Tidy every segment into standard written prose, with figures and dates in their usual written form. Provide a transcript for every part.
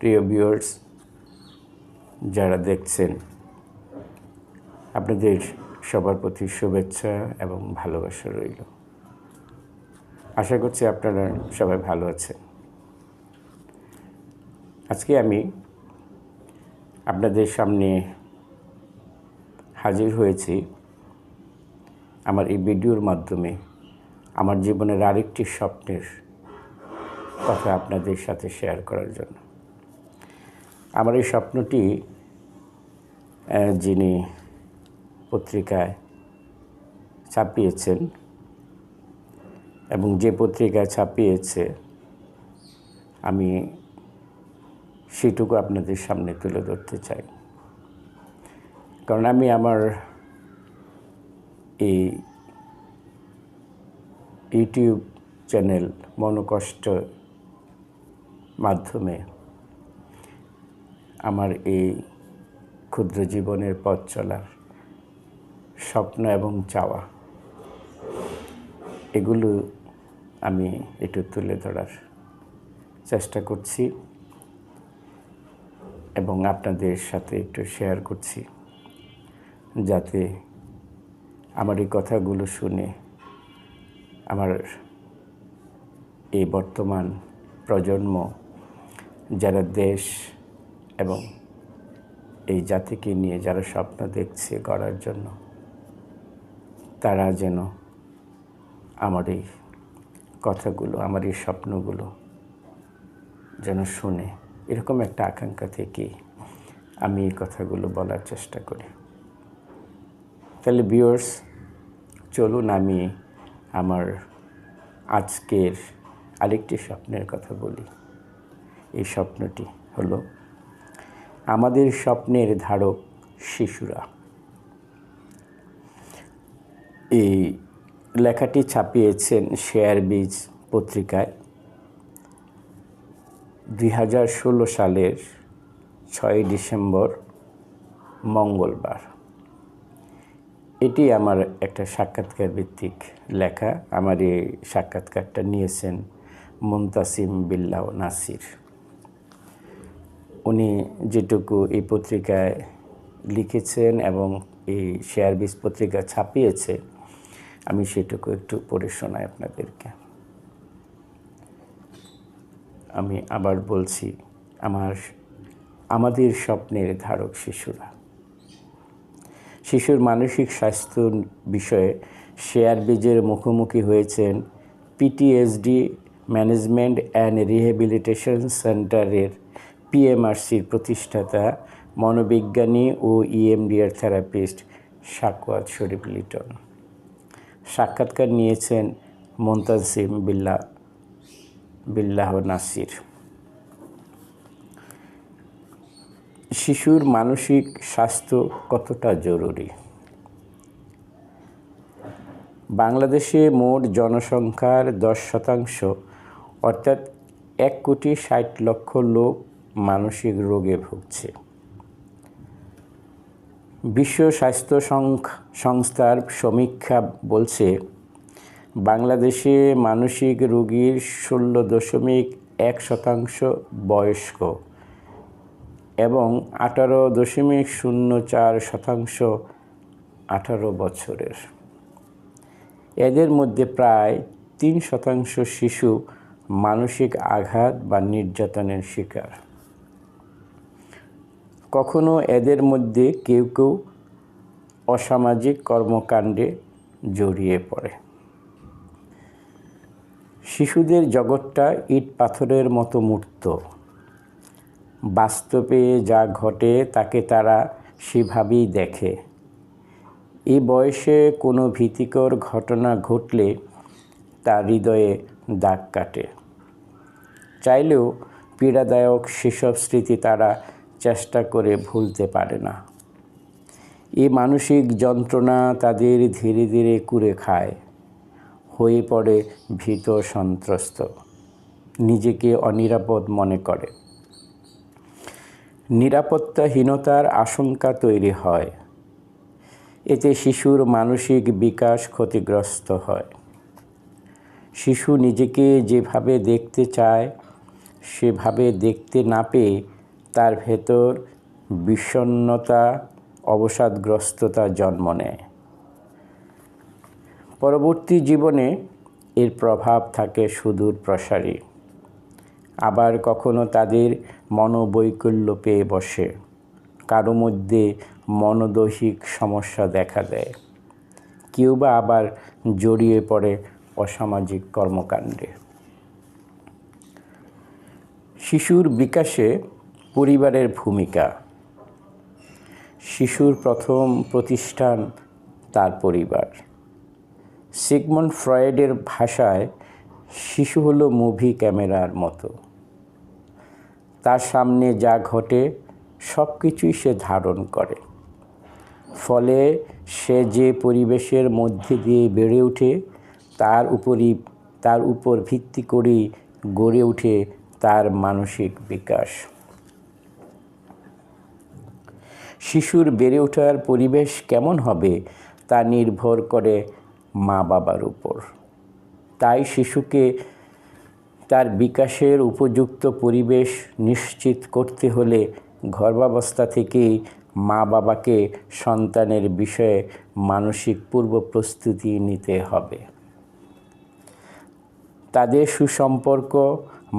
প্রিয় ভিউয়ার্স যারা দেখছেন, আপনাদের সবার প্রতি শুভেচ্ছা এবং ভালোবাসা রইল। আশা করছি আপনারা সবাই ভালো আছেন। আজকে আমি আপনাদের সামনে হাজির হয়েছি আমার এই ভিডিওর মাধ্যমে আমার জীবনের আরেকটি স্বপ্নের কথা আপনাদের সাথে শেয়ার করার জন্য। আমার এই স্বপ্নটি যিনি পত্রিকায় ছাপিয়েছেন এবং যে পত্রিকায় ছাপিয়েছে আমি সেটুকু আপনাদের সামনে তুলে ধরতে চাই। কারণ আমি আমার এই ইউটিউব চ্যানেল মনোকষ্ট মাধ্যমে আমার এই ক্ষুদ্র জীবনের পথ চলার স্বপ্ন এবং চাওয়া এগুলো আমি একটু তুলে ধরার চেষ্টা করছি এবং আপনাদের সাথে একটু শেয়ার করছি, যাতে আমার এই কথাগুলো শুনে আমার এই বর্তমান প্রজন্ম যারা দেশ এবং এই জাতিকে নিয়ে যারা স্বপ্ন দেখছে গড়ার জন্য, তারা যেন আমার এই কথাগুলো, আমার এই স্বপ্নগুলো যেন শুনে, এরকম একটা আকাঙ্ক্ষা থেকে আমি এই কথাগুলো বলার চেষ্টা করি। তাহলে ভিউয়ার্স, চলুন আমি আমার আজকের আরেকটি স্বপ্নের কথা বলি। এই স্বপ্নটি হলো আমাদের স্বপ্নের ধারক শিশুরা। এই লেখাটি ছাপিয়েছেন শেয়ারবিজ পত্রিকায় 2016 সালের 6 ডিসেম্বর মঙ্গলবার। এটি আমার একটা সাক্ষাৎকার ভিত্তিক লেখা। আমার এই সাক্ষাৎকারটা নিয়েছেন মুনতাসিম বিল্লাহ নাসির। উনি যেটুকু এই পত্রিকায় লিখেছেন এবং এই শেয়ারবিজ পত্রিকা ছাপিয়েছে, আমি সেটুকু একটু পড়ে শোনাই আপনাদেরকে। আমি আবার বলছি, আমাদের স্বপ্নের ধারক শিশুরা। শিশুর মানসিক স্বাস্থ্য বিষয়ে শেয়ারবিজের মুখোমুখি হয়েছেন পিটিএসডি ম্যানেজমেন্ট অ্যান্ড রিহ্যাবিলিটেশন সেন্টারের পিএমআরসির প্রতিষ্ঠাতা মনোবিজ্ঞানী ও ইএমডিআর থেরাপিস্ট সাকওয়াত শরীফ লিটন। সাক্ষাৎকার নিয়েছেন মুনতাসিম বিল্লাহ নাসির। শিশুর মানসিক স্বাস্থ্য কতটা জরুরি? বাংলাদেশে মোট জনসংখ্যার 10% অর্থাৎ 1,60,00,000 লোক মানসিক রোগে ভুগছে। বিশ্ব স্বাস্থ্য সংস্থার সমীক্ষা বলছে, বাংলাদেশে মানসিক রোগীর 16.1% বয়স্ক এবং 18.04% 18 বছরের। এদের মধ্যে প্রায় 3% শিশু মানসিক আঘাত বা নির্যাতনের শিকার। কখনো এদের মধ্যে কেউ কেউ অসামাজিক কর্মকাণ্ডে জড়িয়ে পড়ে। শিশুদের জগৎটা ইট পাথরের মতো মূর্ত। বাস্তবে যা ঘটে তাকে তারা সেভাবেই দেখে। এই বয়সে কোনো ভীতিকর ঘটনা ঘটলে তার হৃদয়ে দাগ কাটে। চাইলেও পীড়াদায়ক সেসব স্মৃতি তারা চেষ্টা করে ভুলতে পারে না। এই মানসিক যন্ত্রণা তাদের ধীরে ধীরে কুরে খায়, হয়ে পড়ে ভীত সন্ত্রস্ত, নিজেকে অনিরাপদ মনে করে। নিরাপত্তাহীনতার আশঙ্কা তৈরি হয়। এতে শিশুর মানসিক বিকাশ ক্ষতিগ্রস্ত হয়। শিশু নিজেকে যেভাবে দেখতে চায় সেভাবে দেখতে না পেয়ে তার ভেতর বিষণ্ণতা, অবসাদগ্রস্ততা জন্ম নেয়। পরবর্তী জীবনে এর প্রভাব থাকে সুদূর প্রসারী। আবার কখনো তাদের মনোবৈকল্য পেয়ে বসে, কারো মধ্যে মনোদৈহিক সমস্যা দেখা দেয়, কেউ বা আবার জড়িয়ে পড়ে অসামাজিক কর্মকাণ্ডে। শিশুর বিকাশে পরিবারের ভূমিকা। শিশুর প্রথম প্রতিষ্ঠান তার পরিবার। সিগমন্ড ফ্রয়েডের ভাষায় শিশু হলো মুভি ক্যামেরার মতো। তার সামনে যা ঘটে সব কিছুই সে ধারণ করে। ফলে সে যে পরিবেশের মধ্যে দিয়ে বেড়ে ওঠে তার উপর ভিত্তি করেই গড়ে ওঠে তার মানসিক বিকাশ। শিশুর বেড়ে ওঠার পরিবেশ কেমন হবে তা নির্ভর করে মা বাবার উপর। তাই শিশুকে তার বিকাশের উপযুক্ত পরিবেশ নিশ্চিত করতে হলে গর্ভাবস্থা থেকেই মা বাবাকে সন্তানের বিষয়ে মানসিক পূর্ব প্রস্তুতি নিতে হবে। তাদের সুসম্পর্ক,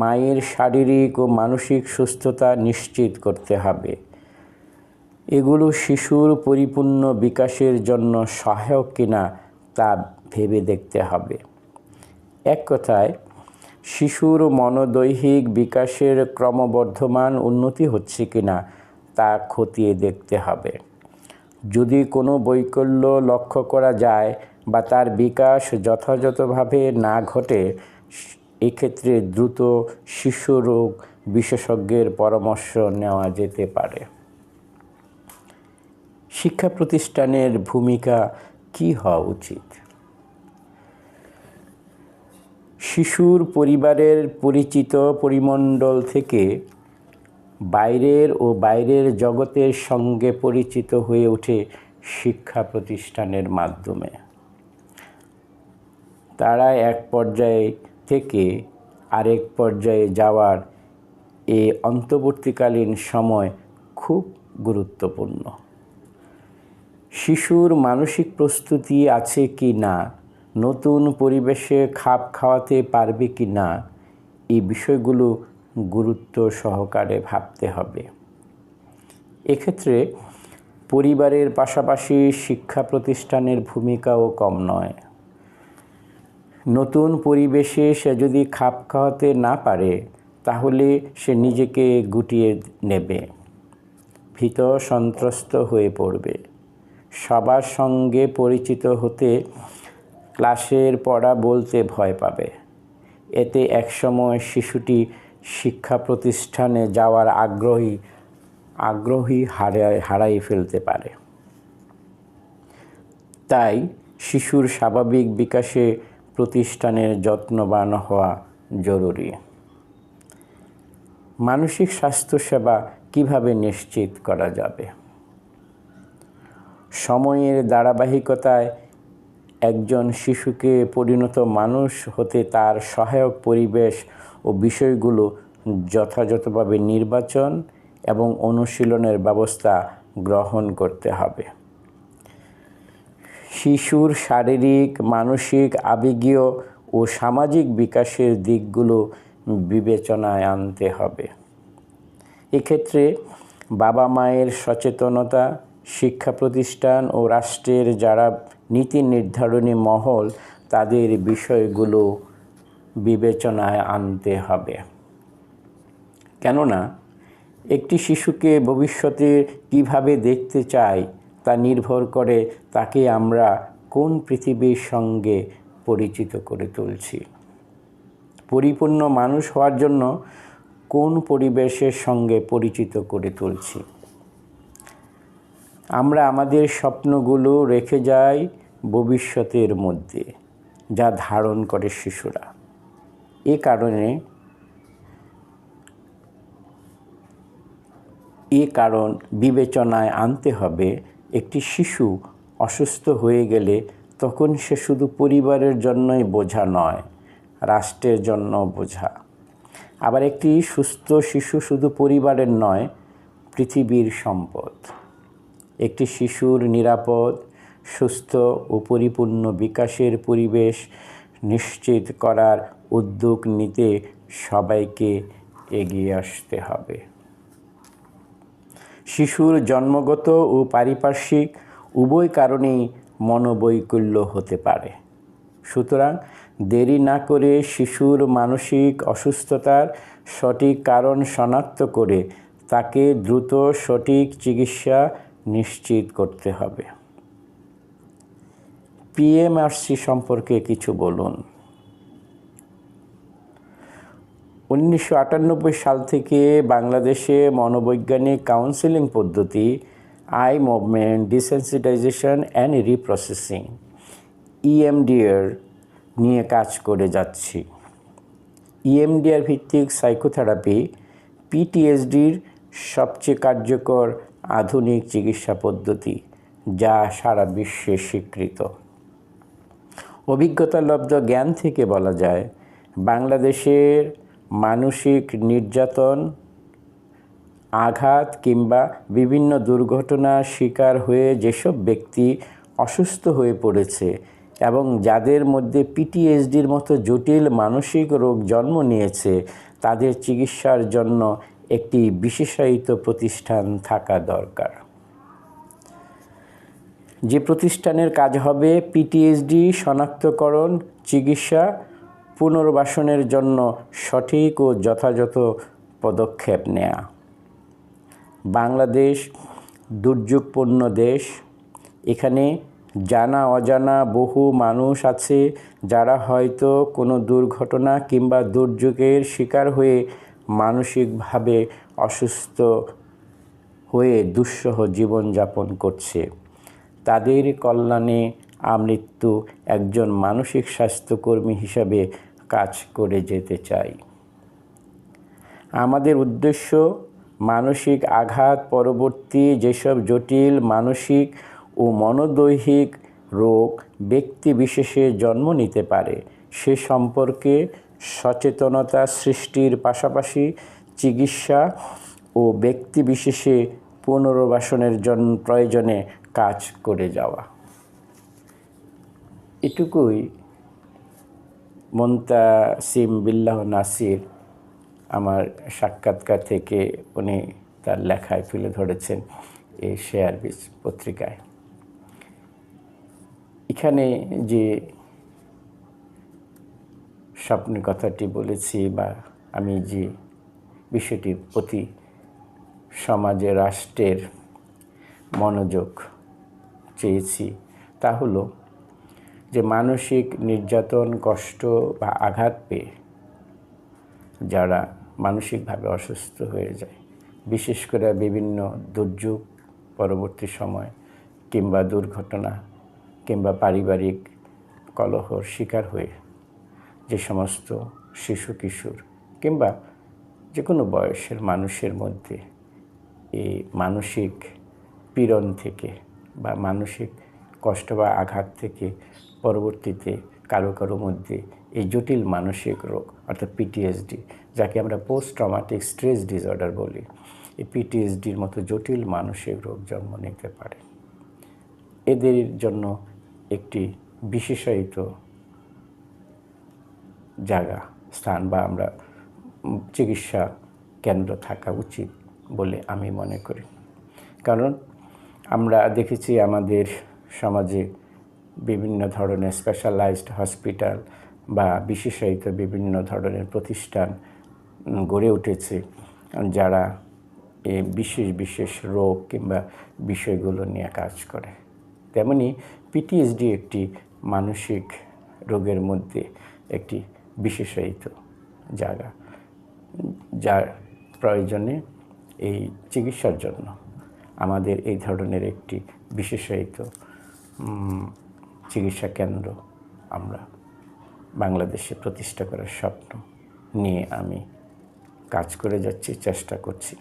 মায়ের শারীরিক ও মানসিক সুস্থতা নিশ্চিত করতে হবে। এগুলো শিশুর পরিপূর্ণ বিকাশের জন্য সহায়ক কিনা তা ভেবে দেখতে হবে। এক কথায়, শিশুর মনোদৈহিক বিকাশের ক্রমবর্ধমান উন্নতি হচ্ছে কিনা তা খতিয়ে দেখতে হবে। যদি কোনো বৈকল্য লক্ষ্য করা যায় বা তার বিকাশ যথাযথভাবে না ঘটে, এক্ষেত্রে দ্রুত শিশু রোগ বিশেষজ্ঞের পরামর্শ নেওয়া যেতে পারে। শিক্ষা প্রতিষ্ঠানের ভূমিকা কী হওয়া উচিত? শিশুর পরিবারের পরিচিত পরিমণ্ডল থেকে বাইরের জগতের সঙ্গে পরিচিত হয়ে ওঠে শিক্ষা প্রতিষ্ঠানের মাধ্যমে। তারা এক পর্যায়ে থেকে আরেক পর্যায়ে যাওয়ার এই অন্তর্বর্তীকালীন সময় খুব গুরুত্বপূর্ণ। শিশুর মানসিক প্রস্তুতি আছে কি না, নতুন পরিবেশে খাপ খাওয়াতে পারবে কি না, এই বিষয়গুলো গুরুত্ব সহকারে ভাবতে হবে। এক্ষেত্রে পরিবারের পাশাপাশি শিক্ষা প্রতিষ্ঠানের ভূমিকাও কম নয়। নতুন পরিবেশে সে যদি খাপ খাওয়াতে না পারে, তাহলে সে নিজেকে গুটিয়ে নেবে, ভীত সন্ত্রস্ত হয়ে পড়বে। সবার সঙ্গে পরিচিত হতে ক্লাসের পড়া বলতে ভয় পাবে। এতে একসময় শিশুটি শিক্ষা প্রতিষ্ঠানে যাওয়ার আগ্রহী হারিয়ে ফেলতে পারে। তাই শিশুর স্বাভাবিক বিকাশে প্রতিষ্ঠানের যত্নবান হওয়া জরুরি। মানসিক স্বাস্থ্যসেবা কিভাবে নিশ্চিত করা যাবে? সময়ের ধারাবাহিকতায় একজন শিশুকে পরিণত মানুষ হতে তার সহায়ক পরিবেশ ও বিষয়গুলো যথাযথভাবে নির্বাচন এবং অনুশীলনের ব্যবস্থা গ্রহণ করতে হবে। শিশুর শারীরিক, মানসিক, আবেগীয় ও সামাজিক বিকাশের দিকগুলো বিবেচনায় আনতে হবে। এক্ষেত্রে বাবা মায়ের সচেতনতা, শিক্ষা প্রতিষ্ঠান ও রাষ্ট্রের যারা নীতি নির্ধারণী মহল, তাদের বিষয়গুলো বিবেচনায় আনতে হবে। কেননা একটি শিশুকে ভবিষ্যতে কিভাবে দেখতে চাই তা নির্ভর করে তাকে আমরা কোন পৃথিবীর সঙ্গে পরিচিত করে তুলছি। পরিপূর্ণ মানুষ হওয়ার জন্য কোন পরিবেশের সঙ্গে পরিচিত করে তুলছি। আমরা আমাদের স্বপ্নগুলো রেখে যাই ভবিষ্যতের মধ্যে, যা ধারণ করে শিশুরা। কারণ বিবেচনায় আনতে হবে, একটি শিশু অসুস্থ হয়ে গেলে তখন সে শুধু পরিবারের জন্যই বোঝা নয়, রাষ্ট্রের জন্য বোঝা। আবার একটি সুস্থ শিশু শুধু পরিবারের নয়, পৃথিবীর সম্পদ। একটি শিশুর নিরাপদ, সুস্থ ও পরিপূর্ণ বিকাশের পরিবেশ নিশ্চিত করার উদ্যোগ নিতে সবাইকে এগিয়ে আসতে হবে। শিশুর জন্মগত ও পারিপার্শ্বিক উভয় কারণেই মনোবৈকল্য হতে পারে। সুতরাং দেরি না করে শিশুর মানসিক অসুস্থতার সঠিক কারণ শনাক্ত করে তাকে দ্রুত সঠিক চিকিৎসা নিশ্চিত করতে হবে। পিএমআরসি সম্পর্কে কিছু বলুন। 1998 সাল থেকে বাংলাদেশে মনোবৈজ্ঞানিক কাউন্সেলিং পদ্ধতি, eye movement desensitization and reprocessing EMDR নিয়ে কাজ করে যাচ্ছি। EMDR ভিত্তিক সাইকোথেরাপি PTSDর সবচেয়ে কার্যকর আধুনিক চিকিৎসা পদ্ধতি, যা সারা বিশ্বে স্বীকৃত। অভিজ্ঞতালব্ধ জ্ঞান থেকে বলা যায়, বাংলাদেশের মানসিক নির্যাতন, আঘাত কিংবা বিভিন্ন দুর্ঘটনার শিকার হয়ে যেসব ব্যক্তি অসুস্থ হয়ে পড়েছে এবং যাদের মধ্যে PTSDর মতো জটিল মানসিক রোগ জন্ম নিয়েছে, তাদের চিকিৎসার জন্য একটি বিশেষায়িত প্রতিষ্ঠান থাকা দরকার। যে প্রতিষ্ঠানের কাজ হবে PTSD শনাক্তকরণ, চিকিৎসা, পুনর্বাসনের জন্য সঠিক ও যথাযথ পদক্ষেপ নেওয়া। বাংলাদেশ দুর্যোগপূর্ণ দেশ। এখানে জানা অজানা বহু মানুষ আছে যারা হয়তো কোনো দুর্ঘটনা কিংবা দুর্যোগের শিকার হয়ে মানসিকভাবে অসুস্থ হয়ে দুঃসহ জীবনযাপন করছে। তাদের কল্যাণে আমৃত্যু একজন মানসিক স্বাস্থ্যকর্মী হিসাবে কাজ করে যেতে চাই। আমাদের উদ্দেশ্য মানসিক আঘাত পরবর্তী যেসব জটিল মানসিক ও মনোদৈহিক রোগ ব্যক্তি বিশেষে জন্ম নিতে পারে সে সম্পর্কে সচেতনতা সৃষ্টির পাশাপাশি চিকিৎসা ও ব্যক্তি বিশেষে পুনর্বাসনের জন্য প্রয়োজনে কাজ করে যাওয়া। এটুকুই মুনতাসিম বিল্লাহ নাসির আমার সাক্ষাৎকার থেকে উনি তার লেখায় তুলে ধরেছেন এই শেয়ারবিজ পত্রিকায়। এখানে যে স্বপ্নের কথাটি বলেছি বা আমি যে বিষয়টির প্রতি সমাজে রাষ্ট্রের মনোযোগ চেয়েছি তা হলো যে মানসিক নির্যাতন, কষ্ট বা আঘাত পেয়ে যারা মানসিকভাবে অসুস্থ হয়ে যায়, বিশেষ করে বিভিন্ন দুর্যোগ পরবর্তী সময় কিংবা দুর্ঘটনা কিংবা পারিবারিক কলহর শিকার হয়ে যে সমস্ত শিশু কিশোর কিংবা যে কোনো বয়সের মানুষের মধ্যে এই মানসিক পীড়ন থেকে বা মানসিক কষ্ট বা আঘাত থেকে পরবর্তীতে কারো কারো মধ্যে এই জটিল মানসিক রোগ অর্থাৎ PTSD, যাকে আমরা পোস্ট ট্রমাটিক স্ট্রেস ডিসঅর্ডার বলি, এই PTSDর মতো জটিল মানসিক রোগ জন্ম নিতে পারে। এদের জন্য একটি বিশেষায়িত জায়গা, স্থান বা আমরা চিকিৎসা কেন্দ্র থাকা উচিত বলে আমি মনে করি। কারণ আমরা দেখেছি আমাদের সমাজে বিভিন্ন ধরনের স্পেশালাইজড হসপিটাল বা বিশেষায়িত বিভিন্ন ধরনের প্রতিষ্ঠান গড়ে উঠেছে যারা এই বিশেষ বিশেষ রোগ কিংবা বিষয়গুলো নিয়ে কাজ করে। তেমনি PTSD একটি মানসিক রোগের মধ্যে একটি বিশেষায়িত জায়গা, যার প্রয়োজনে এই চিকিৎসার জন্য আমাদের এই ধরনের একটি বিশেষায়িত চিকিৎসা কেন্দ্র আমরা বাংলাদেশে প্রতিষ্ঠা করার স্বপ্ন নিয়ে আমি কাজ করে যাচ্ছি, চেষ্টা করছি।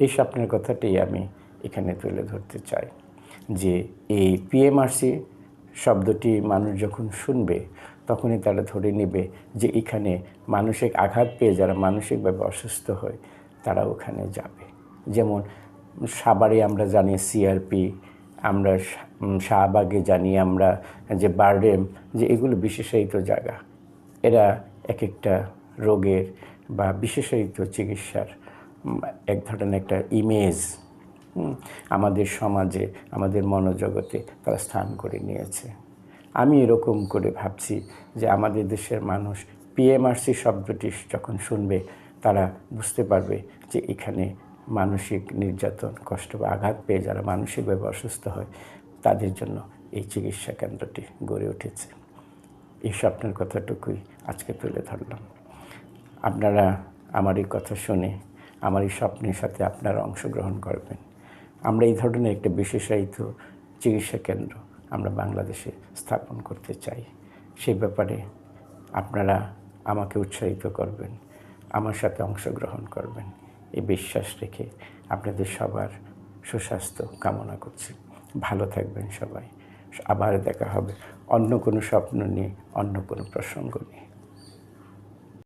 এই স্বপ্নের কথাটি আমি এখানে তুলে ধরতে চাই যে এই PMRC শব্দটি মানুষ যখন শুনবে তখনই তারা ধরে নেবে যে এখানে মানসিক আঘাত পেয়ে যারা মানসিকভাবে অসুস্থ হয় তারা ওখানে যাবে। যেমন সাভারে আমরা জানি সিআরপি, আমরা শাহবাগে জানি আমরা যে বারডেম, যে এগুলো বিশেষায়িত জায়গা। এরা এক একটা রোগের বা বিশেষায়িত চিকিৎসার এক ধরনের একটা ইমেজ আমাদের সমাজে, আমাদের মনোজগতে তারা স্থান করে নিয়েছে। আমি এরকম করে ভাবছি যে আমাদের দেশের মানুষ পিএমআরসি শব্দটি যখন শুনবে তারা বুঝতে পারবে যে এখানে মানসিক নির্যাতন, কষ্ট বা আঘাত পেয়ে যারা মানসিকভাবে অসুস্থ হয় তাদের জন্য এই চিকিৎসা কেন্দ্রটি গড়ে উঠেছে। এই স্বপ্নের কথাটুকুই আজকে তুলে ধরলাম। আপনারা আমার এই কথা শুনে আমার এই স্বপ্নের সাথে আপনারা অংশগ্রহণ করবেন। আমরা এই ধরনের একটা বিশেষায়িত চিকিৎসা কেন্দ্র আমরা বাংলাদেশে স্থাপন করতে চাই। সেই ব্যাপারে আপনারা আমাকে উৎসাহিত করবেন, আমার সাথে অংশগ্রহণ করবেন, এই বিশ্বাস রেখে আপনাদের সবার সুস্বাস্থ্য কামনা করছি। ভালো থাকবেন সবাই। আবার দেখা হবে অন্য কোনো স্বপ্ন নিয়ে, অন্য কোনো প্রসঙ্গ নিয়ে।